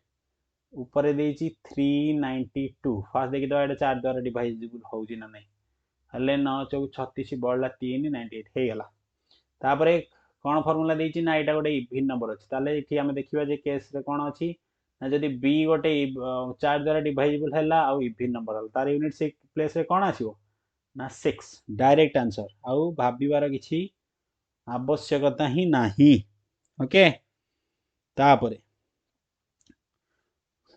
Speaker 1: ऊपर देइची 392 फास्ट देखि दो एटा 4 द्वारा डिवाइजिबल होउची ना नहीं हले 9 चौक 36 बढ़ला 398 हे गला तापरे कौन फॉर्मूला देइची ना एटा गोटे इवन नंबर अछि ताले एठी हम देखिबा जे केस रे कोन अछि ना जदि बी गोटे 4 द्वारा डिवाइजिबल हैला आ इवन नंबर हल तार यूनिट से प्लेस रे कोन आसीबो ना 6 डायरेक्ट आंसर आउ भाबिबार किछि आवश्यकता ही नाही ओके तापरे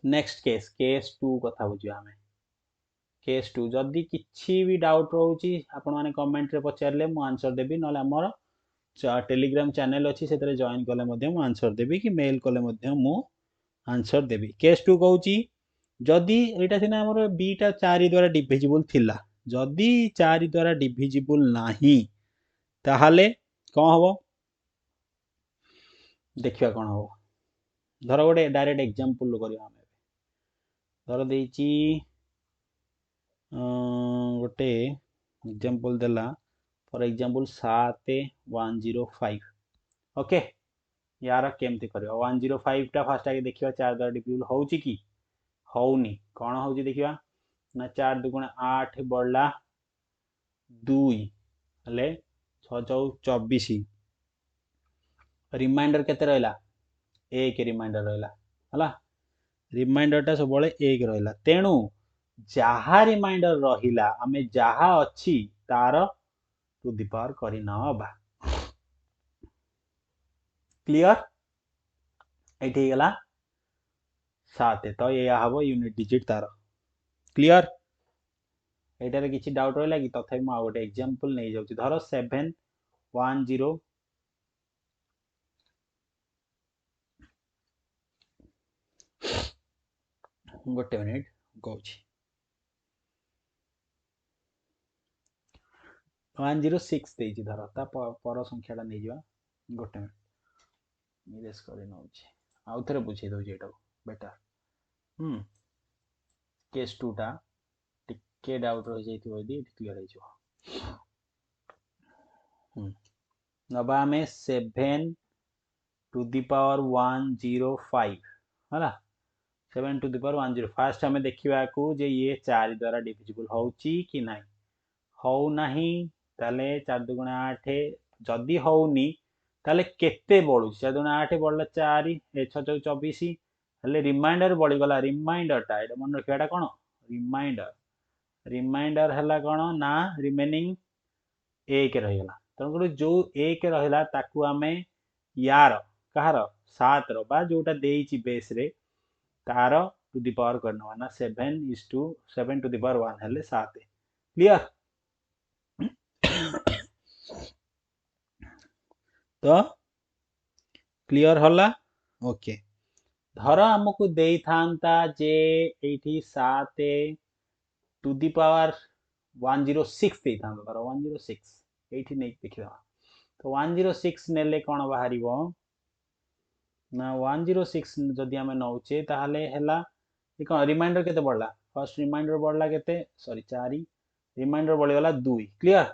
Speaker 1: नेक्स्ट केस केस 2 कथा बुझिया हमें केस 2 जदि किछि भी डाउट रहउची आपण माने कमेंट रे पचारले मु आंसर देबी नले हमर टेलीग्राम चैनल अछि सेतरे जॉइन कले मध्ये मु आंसर देबी कि मेल कले मध्ये मु आंसर देबी केस 2 कहउची जदि एटा सिना हमर बी टा 4 द्वारा डिविजिबल थिला जदि 4 द्वारा डिविजिबल नाही ताहाले कोन हबो देखिया कोन हबो धर गोटे डायरेक्ट एग्जांपल करिया हम धर देइची गोटे एग्जांपल देला फॉर एग्जांपल 7105 ओके यार केमती करियो 105 टा फास्ट आगे देखिवा 4 द्वारा डिविजिबल होउची की होउनी कोन होउची देखिवा ना 4 दुगुण 8 बढ़ला 2 हले 6 चौक 24 रिमाइंडर केते रहला 1 रिमाइंडर रहला हला रिमाइंडर टा सब बळे 1 रहला तेनु जहा रिमाइंडर रहिला हमें जहा अछि तार टू द पावर करि नबा क्लियर एठी गला 7 तो या हबो यूनिट डिजिट तार क्लियर एटारे किछि डाउट रहला कि तथापि म गोटे एग्जांपल नै जाउची धरो 710 गोटे मिनिट कहूची 106 देइची धर ता पर संख्याटा नै जिवा गोटे मिनिट इरेज करि नउची आउ थरे बुझे दउची एटा बेटर केस 2 टा टिके डाउट रहि जाइथिबो यदि क्लियर हो जिवो नबा में 7 टू द पावर 105 हला 7 टू द पावर 10 फास्ट हमें देखिबा को जे ये 4 द्वारा डिविजिबल होउची कि नाही होउ नाही ताले 4 दुगुण 8 जदि होउनी ताले केते बळु 4 दुगुण 8 बळला 4 ए 6 चौक 24 हले रिमाइंडर बळी गला रिमाइंडर टा एटा मन रखियाटा कोन रिमाइंडर रिमाइंडर हला कोन ना रिमेनिंग 1 रहि गला तनको जो 1 रहिला ताकू हमें यार कहार 7 रो बा जोटा देइची बेस रे तार टू द पावर करना ना 7 टू द पावर 1 हले 7 क्लियर तो क्लियर होला ओके धर हमकु देई थांता जे 7 टू द पावर 106 देई थांता धर 106 एठी नै देखिबा तो 106 नेले कोन बाहरिबो ना 106 जदि हमें नौचे ताहले हैला देखो रिमाइंडर केते बढ़ला फर्स्ट रिमाइंडर बढ़ला केते सॉरी 4 रिमाइंडर बढ़ी गला 2 क्लियर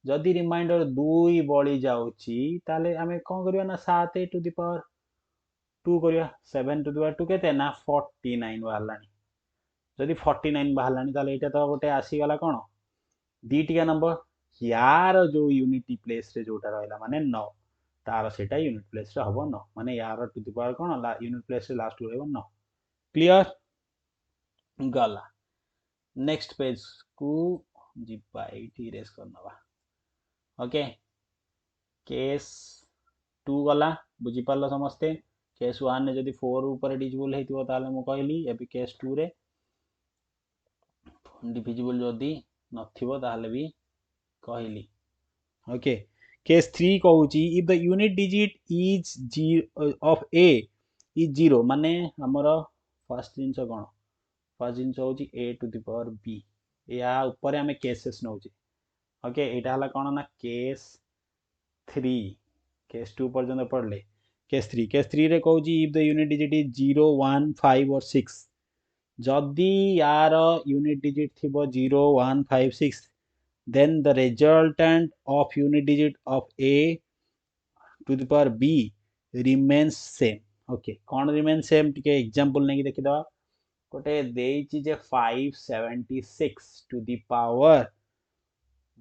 Speaker 1: जदि रिमाइंडर 2 बढ़ी जाउची ताले हमें कोन करिया ना 7 टू द पावर 2 करिया 7 टू द पावर 2 केते ना 49 बाहरलानी जदि 49 बाहरलानी ताले एटा तो गोटे आसी गला कोन दीटिका नंबर यार जो यूनिटी प्लेस रे जोटा रहला माने 9 तार सेटा यूनिट प्लेस रे हबो 9 माने यार टू द पावर कोन यूनिट प्लेस रे लास्ट रहबो 9 क्लियर गला नेक्स्ट पेज को जिपा एठी इरेज करनबा ओके केस 2 गला बुझी पारलो समस्ते केस 1 ने जदि 4 ऊपर डिविजिबल हेतिबो ताले मु कहली एबी केस 2 रे डिविजिबल जदि नथिबो ताले भी कहली ओके केस 3 कहूची if the unit digit is of a is 0 माने हमर फर्स्ट जिंस कोन फर्स्ट जिंस होची a to the power b या ऊपर हमें केसेस नउची ओके एटा हला कोन ना केस 3 केस 2 पर्यंत पढ़ले केस 3 रे कहूची if the unit digit is 0 1 5 और 6 जदि यार यूनिट डिजिट थिबो 0 1 5 6 then the resultant of unit digit of a to the power b remains same. Okay, कौन remains same टिके example नहीं देखी दवा गोटे देइछि जे 576 to the power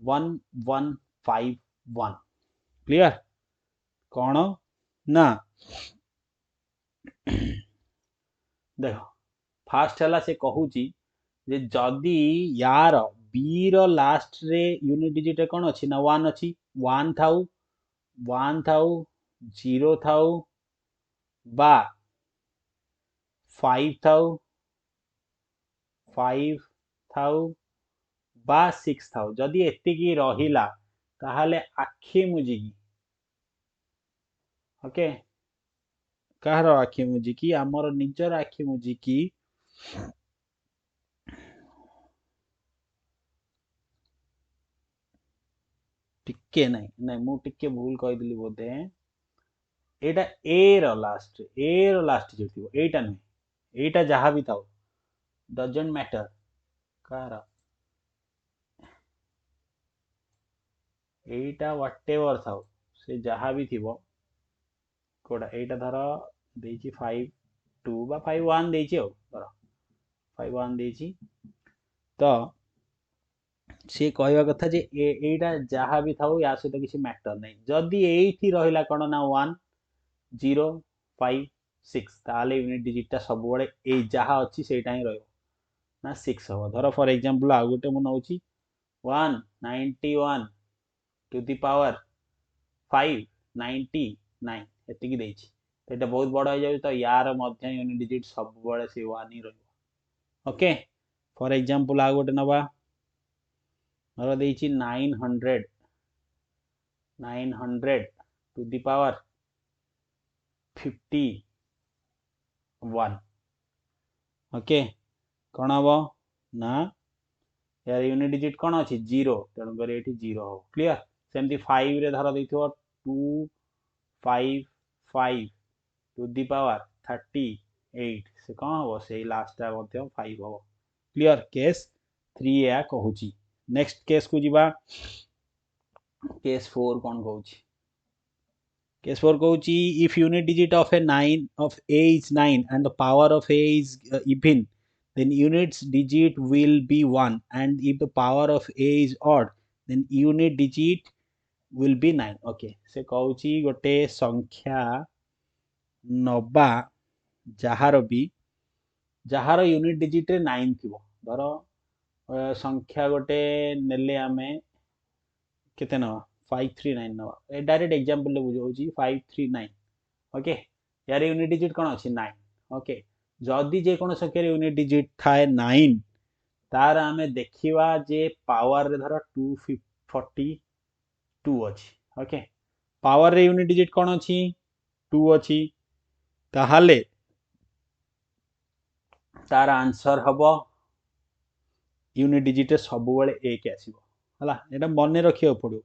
Speaker 1: 1151 क्लियर कौन ना देख फास्ट है से कहूची जे जदि यार बी रो लास्ट रे यूनिट डिजिट कौन अच्छी ना 1 अच्छी 1 थाउ 0 थाउ बा 5 थाउ 5 थाउ बा 6 थाउ जदि एतिकी रहिला ताहाले आखि मुजिकी ओके कहार आखि मुजिकी आमर निजर आखि मुजिकी टिके नहीं नहीं मु टिके भूल कहि दिली बोधे एटा ए रो लास्ट जो थियो एटा नहीं एटा जहा भी थाओ doesn't matter Kahar Etah whatever थाओ से जहा भी थिबो कोडा एटा धर देछि 52 बा 51 देछि हो धर 51 देछि तो सी कहवा कथा जे एटा जहा भी थाओ या सहित किसी मैटर नहीं जदि एठी रहिला कोन ना 1 0 5 6 ताले यूनिट डिजिट सब बड़े ए जहा अच्छी सेटा ही रहयो ना 6 हो धर फॉर एग्जांपल आ गोटे मु नउची 191 टू द पावर 599 एतिकी देछि तो एटा बहुत बड़ हो जाय तो यार मध्य यूनिट डिजिट सब बड़े से 1 ही रहयो ओके फॉर एग्जांपल आ गोटे नबा धर देछि 900 टू द पावर 51 ओके कौन हम ना यार यूनिट डिजिट कौन अच्छी 0 तेणुक ये 0 हो क्लीयर सेमती 5 रे धर दे 255 टू दी पावर 38 से कौन हम से लास्ट 5 हो क्लीयर केस 3 या कहूची नेक्स्ट केस को जीवा केस 4 कौन कहूची case 4 कहूची if unit digit of a is 9 and the power of a is even then units digit will be 1 and if the power of a is odd then unit digit will be 9 okay से कहूची गोटे संख्या नबा जहार भी जहार unit digit रे 9 थिबो धर संख्या गोटे नेले आमे केते नवा 539 नवा ए डायरेक्ट एग्जांपल ले बुझौची 539 ओके यार यूनिट डिजिट कोन अछि 9 ओके जदि जे कोन संख्या यूनिट डिजिट थाए 9 तार आमे देखिवा जे पावर रे धर 242 अछि ओके पावर रे यूनिट डिजिट कोन अछि 2 अछि ताहाले तार आंसर हबो यूनिट डिजिट सब बेले 1 आसीबो हला एटा मने रखियो पड़ो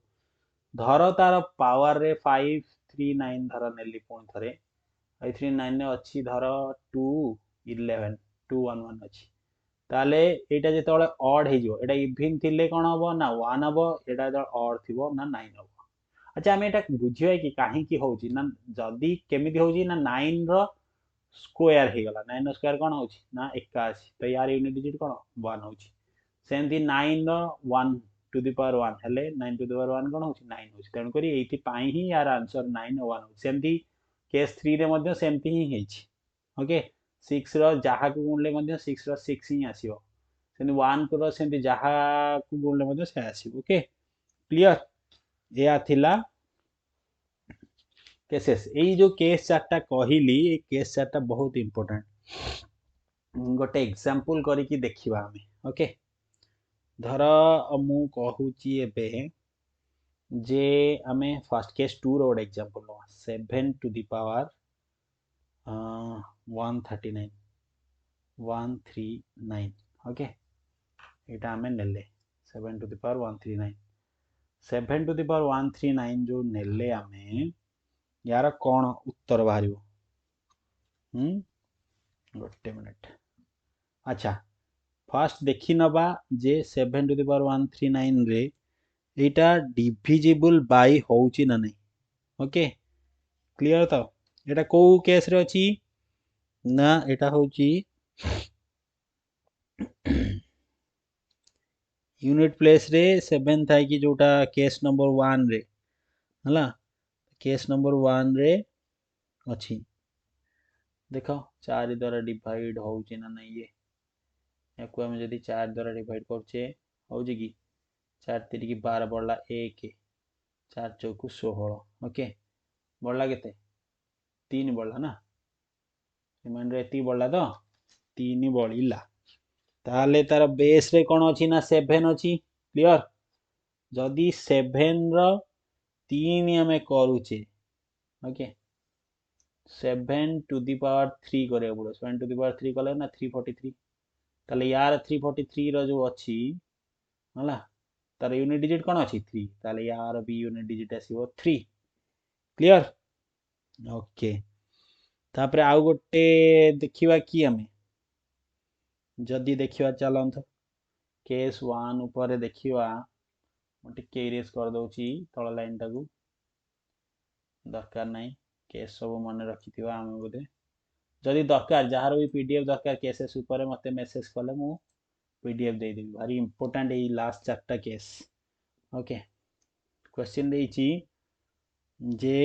Speaker 1: धर तार पावर रे 539 धर नेली पुण थरे 539 ने अच्छी धर 211 211 अच्छी ताले एटा जेतबेले ऑड हे जिवो एटा इवन थिले कोन हबो ना 1 हबो एटा जेतबेले ऑड थिबो ना 9 हबो अच्छा हम एटा बुझियो कि काहे की होउची ना जदी केमिति होउची ना 9 रो स्क्वायर हे गला 9 रो स्क्वायर कोन होउची ना 81 तो यार यूनिट डिजिट कोन 1 होउची सेमती 9 रो 1 टू द पावर 1 हेले 9 टू द पावर 1 कोन होउची 9 होउची तेन करी एठी पाई ही यार आंसर 9 और 1 सेमती केस 3 रे मध्ये सेमती ही हेची ओके 6 रो जहा को गुणले मध्ये 6 रो 6 ही आसीबो सेमती 1 को रो सेमती जहा को गुणले मध्ये से आसीबो ओके क्लियर या थिला केसेस एई जो केस चारटा कहिली ए केस चारटा बहुत इंपोर्टेंट गोटे एग्जांपल करी की देखिबा हमें ओके धर मु कहूची एबे जे आमे फर्स्ट केस 2 रो एग्जांपल लो 7 टू द पावर 139 139 ओके एटा आमे नेले 7 to the power 139 7 to the power 139 जो नेले आमे यार कौन उत्तर बाहर गोटे मिनट अच्छा फास्ट देखी नबा जे 7 टू द पावर 139 रे एटा डिविजिबल बाय होउची ना नहीं। ओके क्लियर तो एटा को केस रे अछि ना एटा होउची यूनिट प्लेस रे 7 थाई कि जोटा केस नंबर 1 रे हला केस नंबर 1 रे अछि देखो 4 द्वारा डिवाइड होउची ना नहीं ये याकू हम जदी 4 द्वारा डिवाइड करछे होउची कि 4 3 की 12 बढ़ला 1 4 चौकु 16 ओके बढ़ला केते 3 बढ़ला ना रिमाइंडर एती बढ़ला तो 3 बढ़िला ताले तार बेस रे कोन अछि ना 7 अछि क्लियर जदी 7 रो 3 हमें करूचे ओके 7 टू दी पावर 3 करे पड़ो 7 टू दी पावर 3 कले ना 343 ताले यार 343 रो जो अछि हला तार यूनिट डिजिट कोन अछि 3 ताले यार भी यूनिट डिजिट आसीबो 3 क्लियर ओके तापरे आउ गोटे देखिबा कि हमें जदी देखिबा चलंत केस 1 ऊपर देखिबा मु टिके इरेज कर दउची तळ लाइन टाकू दरकार नाही केस सब मन रखिथिबा हम बोधे जदी दरकार जहार भी पीडीएफ दरकार केसेस ऊपर मते मेसेज कले मु पीडीएफ दे देबी भारी इंपोर्टेंट ए लास्ट चारटा केस ओके क्वेश्चन देइची जे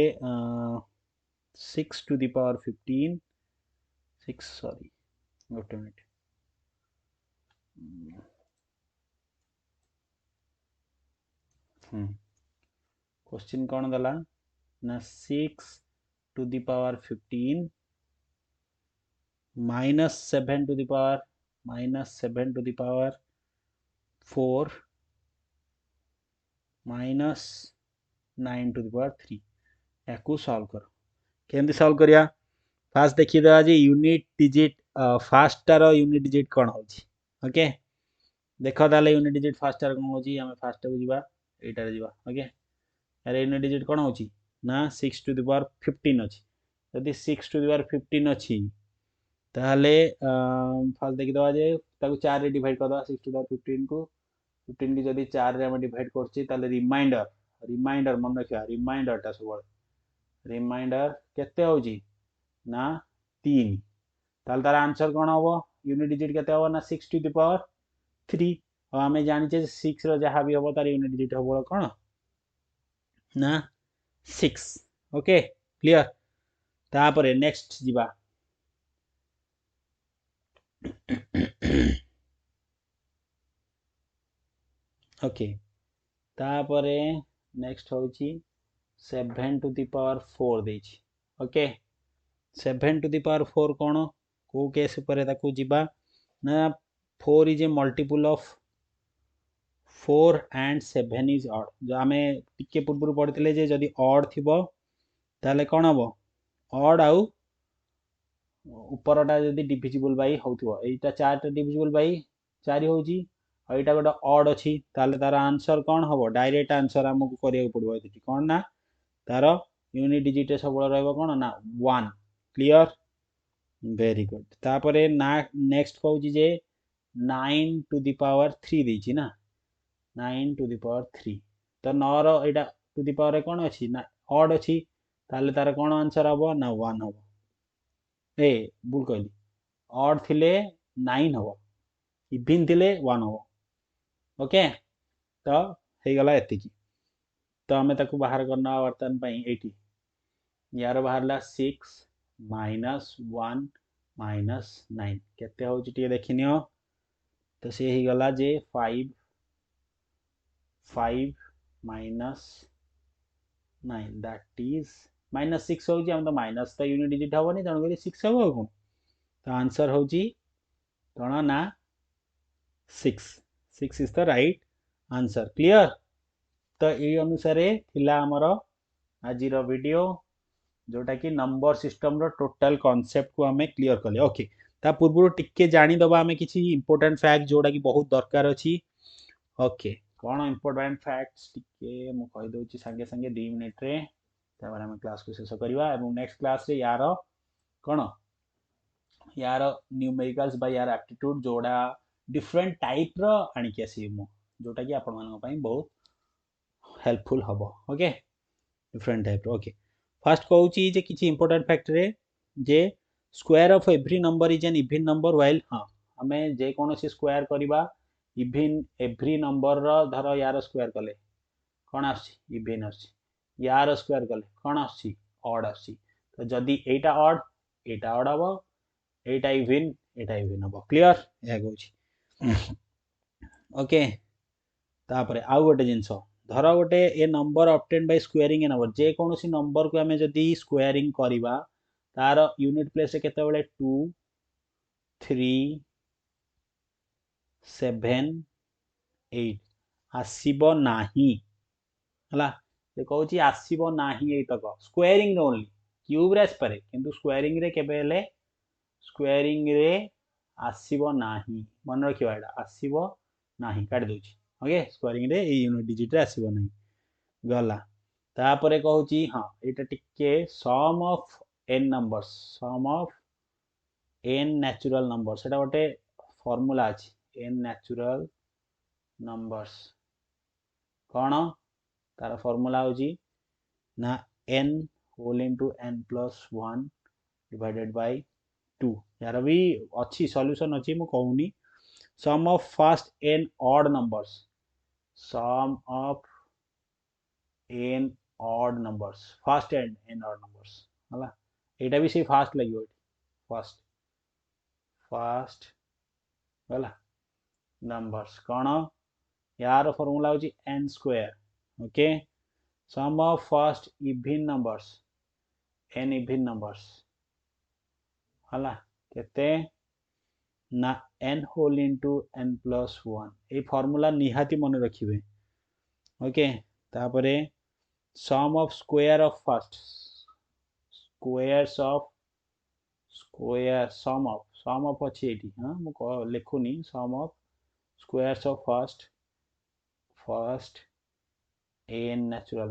Speaker 1: 6 टू द पावर 15 6 सॉरी गोटे मिनिट क्वेश्चन कौन दला ना 6 to the power 15 minus 7 to the power minus 7 to the power 4 minus 9 to the power 3 याकू solve करो केमती सॉल्व करिया फास्ट देखि दवा जे यूनिट डिजिट फास्ट तार यूनिट डिजिट कोन होची ओके देखो ताले यूनिट डिजिट फास्ट तार कोन होची हम फास्ट को जीवा एटा रे जीवा ओके अरे यूनिट डिजिट कोन होची ना 6 टू द पावर 15 अछि यदि 6 टू द पावर 15 अछि ताले फास्ट देखि दवा जे ताको 4 रे डिवाइड कर दवा 6 टू द पावर 15 को 15 की जदी 4 रे हम डिवाइड करछि ताले रिमाइंडर रिमाइंडर मन रखिया रिमाइंडर टा सब रिमाइंडर केते होची ना 3 ताले तार आंसर कोन होबो यूनिट डिजिट केते होबो ना 6 टू द पावर 3 और हमें जानि छे 6 रो जहा भी होबो तार यूनिट डिजिट होबो कोन ना 6 ओके क्लियर तापरे नेक्स्ट जीवा ओके तापरे नेक्स्ट होची 7 टू द पावर 4 देछि ओके 7 टू द पावर 4 कोन को केस ऊपर ताकू जीवा ना 4 is a multiple of 4 and 7 is odd जो हमें टिके पूर्व पढ़ितले जे जदी ऑड थिबो ताले कोन हबो ऑड आउ ऊपरटा जदी डिविजिबल बाय होथिबो एटा 4 टा डिविजिबल बाय 4 होची और एटा गोटा ऑड अछि ताले तार आंसर कोन हबो डायरेक्ट आंसर हमकु करिया पड़बो एति कोन ना तार यूनिट डिजिट सबल रहबो कोन ना 1 क्लियर वेरी गुड तापरे ना नेक्स्ट कहूची जे 9 टू द पावर 3 देछि ना 9 टू द पावर 3 तो 9 रो एटा टू द पावर कोन अछि ना ऑड अछि ताले तार कोन आंसर हबो ना 1 हबो ए बुल कहली ऑड थिले 9 हबो इवन थिले 1 हबो ओके तो हे गला एति की तो हमें ताकू बाहर करना वर्तन पई एटी यार बाहरला 6 माइनस 1 माइनस 9 केते होची टिके देखिनियो तो से ही गला जे 5 माइनस 9 दैट इज माइनस 6 होची हम तो माइनस तो यूनिट डिजिट हबो नि तण करी 6 हबो कोन तो आंसर होची कोन ना 6 is the right answer clear तो ये अनुसार थिला हमर आज रो वीडियो जोटा कि नंबर सिस्टम रो टोटल कांसेप्ट को हमें क्लियर कले ओके ता पूर्व टिके जानी दबा हमें किछि इंपोर्टेंट फैक्ट जोटा कि बहुत दरकार अछि ओके कोन इंपोर्टेंट फैक्ट्स टिके मु कहि दोछि संगे संगे 2 मिनिट रे तापर हम क्लास को शेष करिवा एवं नेक्स्ट क्लास रे यार कोन यार न्यूमेरिकल्स बाय यार एप्टीट्यूड जोड़ा डिफरेंट टाइप रो आनी के आसी मु जोटा कि आपण मानक पई बहुत हेल्पफुल हम okay different type okay fast कहूँ जे किसी इंपोर्टेंट फैक्ट रे J square of every number is an even number while हाँ आम जेकोसी स्क्वायर करवा इवन एवरी नंबर धर यार स्क्वायर कले कौन आवन यार स्क्वायर कले कौन आड आस तो जदि एटा अड एटा अड हम एटा इवन हम क्लियर यह कहूँ ओके तापर आउ गोटे जिनस धर गोटे a number obtain by squaring a number जेकोसी नंबर को आम जदि स्क्वायरिंग करवा तार यूनिट प्लेस केते 2 3 7 8 आसीबो नाही हला जे कहूची आसीबो नाही एई तक स्क्वायरिंग ओनली क्यूब रे आसपारे किंतु स्क्वायरिंग रे केबे हेले स्क्वायरिंग रे आसीबो नाही मन रखिबा एटा आसीबो नाही काट दोची ओके स्क्वायरिंग रे ए यूनिट डिजिट रे आसीबो नाही गला तापरे कहूची हाँ एटा टिके sum of n numbers sum of n natural numbers एटा गोटे फॉर्मूला अछि n नेचुरल नंबर्स कौन तार फॉर्मूला होची ना n whole into n plus 1 divided by 2 यार भी अच्छी सॉल्यूशन अच्छी मु कहूनी sum of first n odd numbers sum of n odd numbers first n odd numbers हला एटा भी से फास्ट लगियो फर्स्ट फर्स्ट हला नंबर्स कौन यार फॉर्मूला होची n square okay sum of first even numbers n even numbers हला केते ना n whole into n plus 1 ए फॉर्मूला निहाती मन रखिबे ओके तापरे sum of square of first squares of square sum of अच्छी एटी हाँ मु लिखुनी sum of squares of first n natural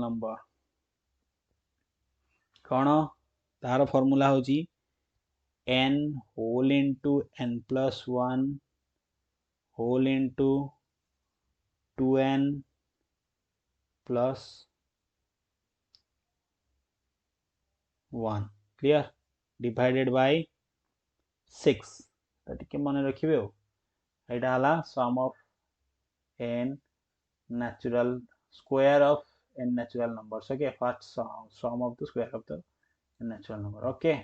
Speaker 1: number कौन तार फॉर्मूला होची n whole into n plus 1 whole into 2n plus 1 clear divided by 6 टिके मन रखिबे एटा हला sum of n natural square of n natural numbers okay first sum of the square of the natural number okay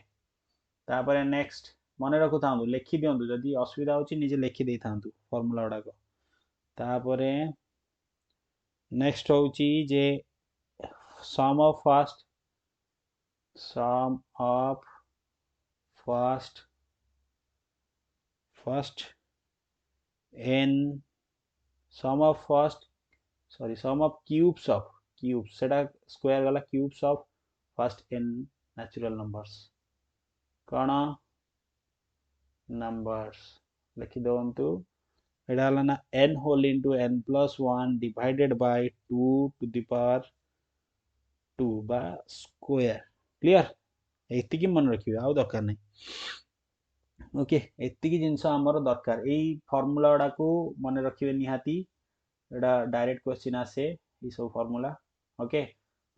Speaker 1: तापर next मन रखु थांतु लिखि दियंतु जदि असुविधा होची निजे लिखि दे थांतु फार्मूला गुडाक तापर नेक्स्ट होची जे sum of first n sum of cubes सेटा स्क्वायर वाला cubes of first n natural numbers कौन नंबर्स लिखि दंतु एटा हला ना n whole into n plus 1 divided by 2 to the power 2 बा स्क्वायर क्लियर एतिकी मन रखिबे आउ दरकार नै ओके एतिकी जिंस हमर दरकार एई फार्मूला गुडा को मन रखिबे निहाती एटा डायरेक्ट क्वेश्चन आसे ई सब फार्मूला ओके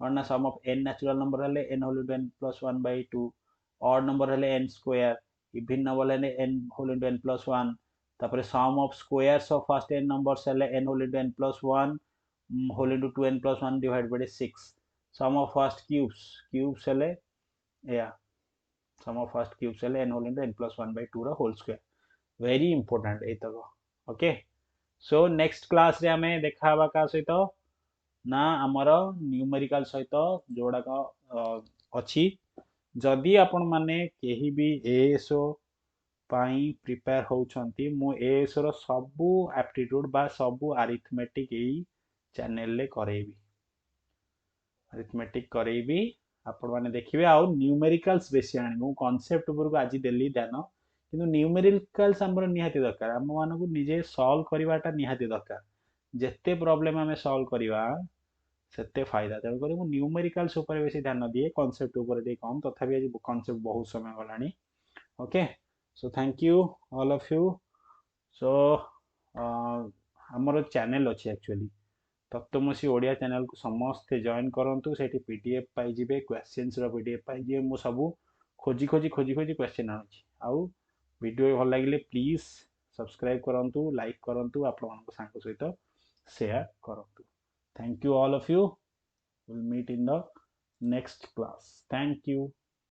Speaker 1: और ना sum of n natural number हले n whole into n plus 1 by 2 odd number हले n स्क्वायर इवन नंबर हले n whole into n plus 1 तापर sum of squares of first n numbers हले n whole into n plus 1 whole into 2n plus 1 divide by 6 sum of first cubes हले या sum of first cubes हले n whole into n plus 1 by 2 रा whole square very important ए तक okay so next class रे हमें देखा हवा का सहित ना आमर न्यूमेरिकल सहित जोड़ाक अच्छी जदि आपण माने केही भी एएसओ पाई प्रिपेयर होउछंती मु एएसओ रो सबु एप्टीट्यूड बा सबु अरिथमेटिक एई चैनल ले करेबी अरिथमेटिक करेबी आपण माने देखिबे आ न्यूमेरिकल्स बेसी आनी मु कांसेप्ट ऊपर को आज देली ध्यान किंतु न्यूमेरिकल्स हमर निहाती दरकार हम मानक निजे सॉल्व करवाटा निहाती दरकार जेते प्रॉब्लम हमें सॉल्व करवा सेते फायदा तेणु करी मु न्यूमेरिकल्स ऊपर बेसी ध्यान दिए कांसेप्ट ऊपर टे कम तथापि आज कांसेप्ट बहुत समय गलानी okay so thank you all of you so आमर चैनल अच्छी एक्चुअली तत्वमसी ओडिया चैनल को समस्ते जॉइन करंतु सेठी पीडीएफ पाई जिवे क्वेश्चंस रो पीडीएफ पाई जिवे मु सब खोजी क्वेश्चन आउची आउ वीडियो भल लागिले प्लीज सब्सक्राइब करंतु लाइक करंतु आपण मानको सांग सहित शेयर करंतु thank you all of you will meet in the next class thank you